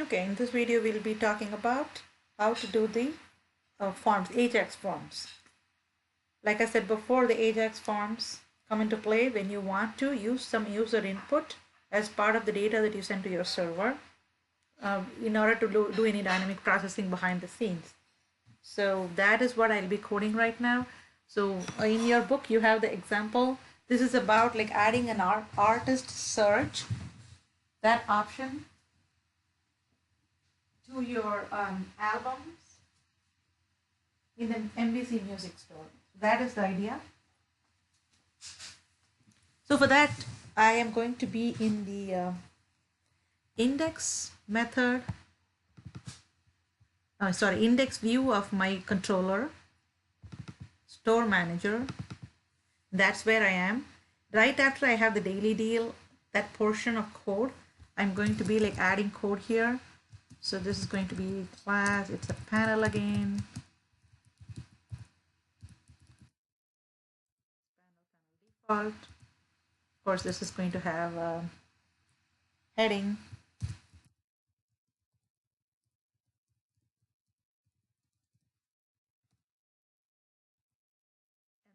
Okay, in this video we'll be talking about how to do the forms, Ajax forms. Like I said before, the Ajax forms come into play when you want to use some user input as part of the data that you send to your server in order to do any dynamic processing behind the scenes. So that is what I'll be coding right now. So in your book you have the example. This is about like adding an artist search, that option, to your albums in the MVC Music Store. That is the idea. So for that, I am going to be in the index method, index view of my controller, store manager. That's where I am. Right after I have the daily deal, that portion of code, I'm going to be like adding code here. So this is going to be class, it's a panel again. Default. Of course, this is going to have a heading. And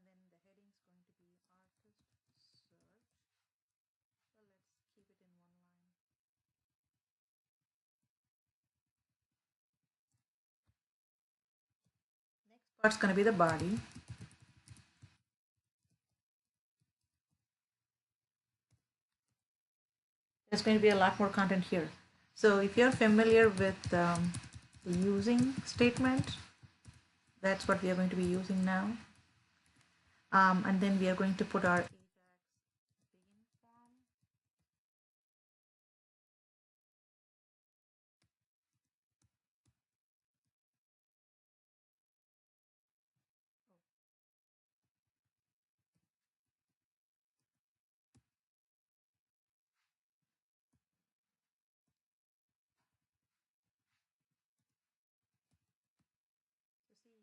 then the heading is going to be artist search. So let's keep it in one line. Next part's going to be the body. There's going to be a lot more content here. So if you're familiar with the using statement, that's what we are going to be using now. And then we are going to put our Ajax begin form.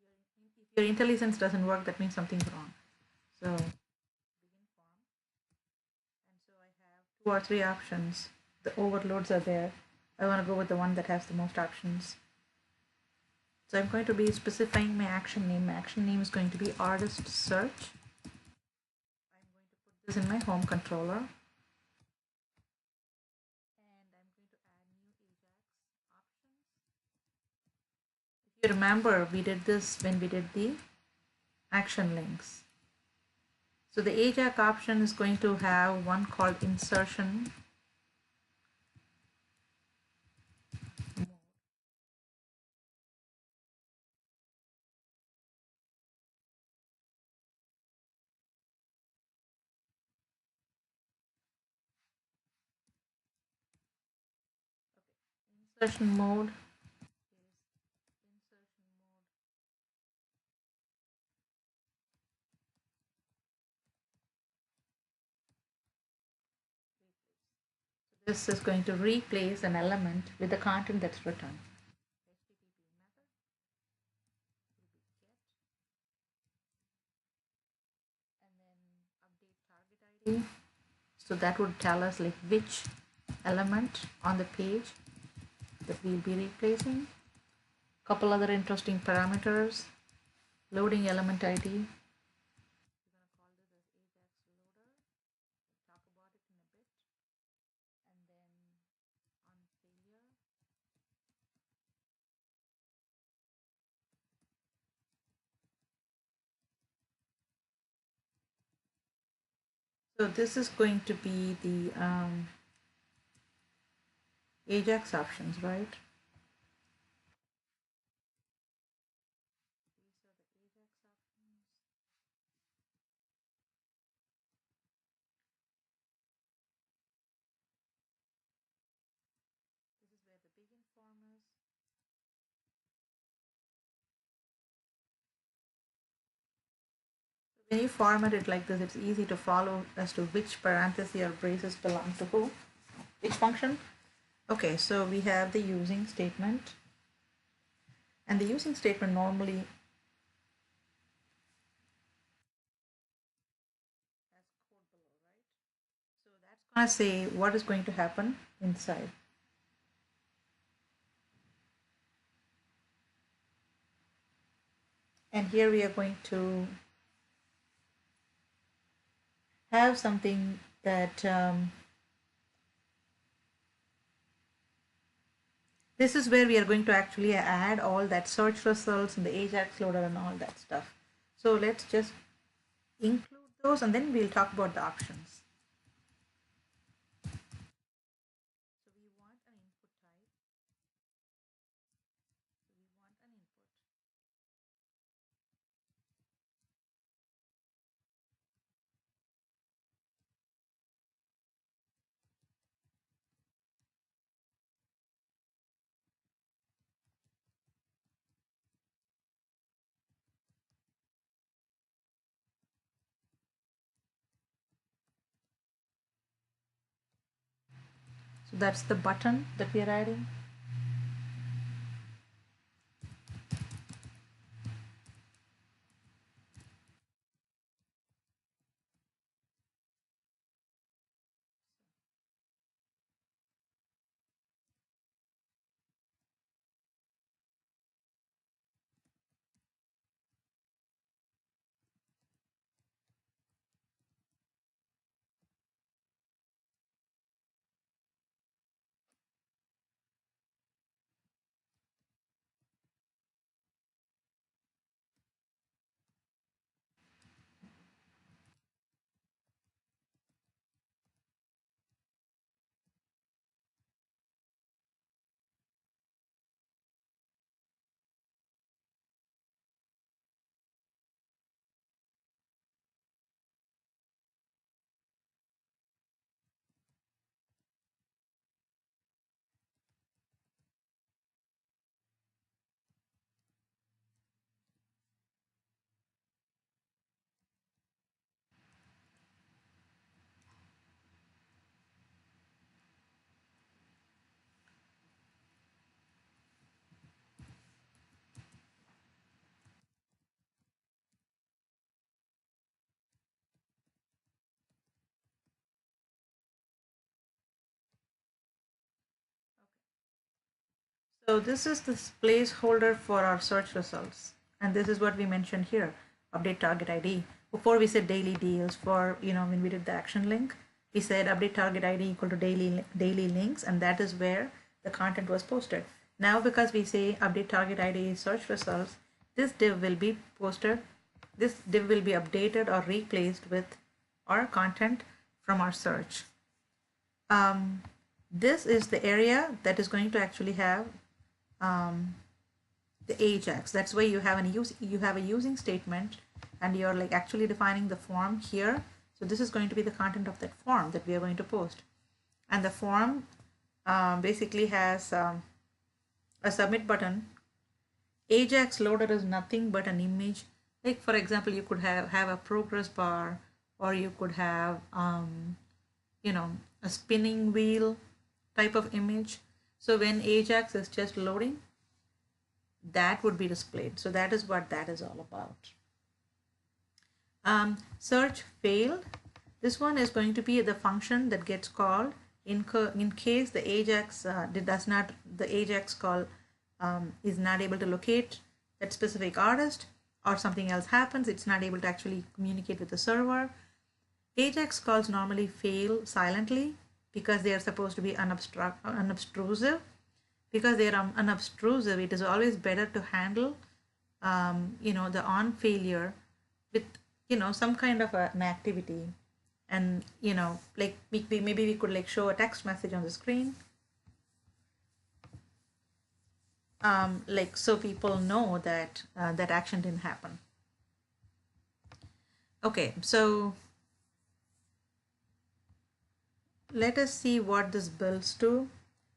So see, if your intelligence doesn't work, that means something's wrong. So begin form. And so I have 2 or 3 options. The overloads are there. I want to go with the one that has the most options. So I'm going to be specifying my action name. My action name is going to be artist search. I'm going to put this in my home controller. And I'm going to add new Ajax options. If you remember, we did this when we did the action links. So the Ajax option is going to have one called insertion. Insertion mode is insertion mode. So this is going to replace an element with the content that's written. HTTP method will be get, and then update target ID. So that would tell us like which element on the page that we'll be replacing. Couple other interesting parameters. Loading element ID. We're going to call this as Ajax loader. We'll talk about it in a bit. And then on failure, so this is going to be the Ajax options, right? These are the Ajax options. This is where the begin form is. When you format it like this, it's easy to follow as to which parenthesis or braces belong to who, which function. Okay, so we have the using statement. And the using statement normally has code below, right? So that's going to say what is going to happen inside. And here we are going to have something that this is where we are going to actually add all that search results and the Ajax loader and all that stuff. So let's just include those and then we'll talk about the options. So we want an input type. So we want an input. So that's the button that we are adding. So this is this placeholder for our search results. And this is what we mentioned here, update target ID. Before we said daily deals for, when we did the action link, we said update target ID equal to daily links, and that is where the content was posted. Now, because we say update target ID is search results, this div will be posted, this div will be updated or replaced with our content from our search. This is the area that is going to actually have the Ajax. That's why you have a using statement, and you're like actually defining the form here. So this is going to be the content of that form that we are going to post, and the form basically has a submit button. Ajax loader is nothing but an image. Like for example, you could have a progress bar, or you could have a spinning wheel type of image. So when Ajax is just loading, that would be displayed. So that is what that is all about. Search failed. This one is going to be the function that gets called in case the Ajax the Ajax call is not able to locate that specific artist, or something else happens. It's not able to actually communicate with the server. Ajax calls normally fail silently because they are supposed to be unobtrusive. Because they are unobtrusive, it is always better to handle, the on failure with, some kind of an activity. And, like maybe we could like show a text message on the screen. Like so people know that that action didn't happen. Okay, so let us see what this builds to.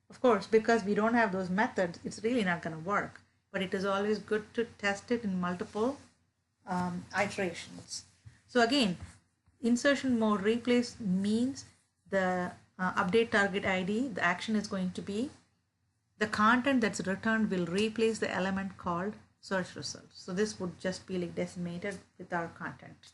Of course, because we don't have those methods, it's really not going to work. But it is always good to test it in multiple iterations. So again, insertion mode replace means the update target ID, the action is going to be the content that's returned will replace the element called search results. So this would just be like decimated with our content.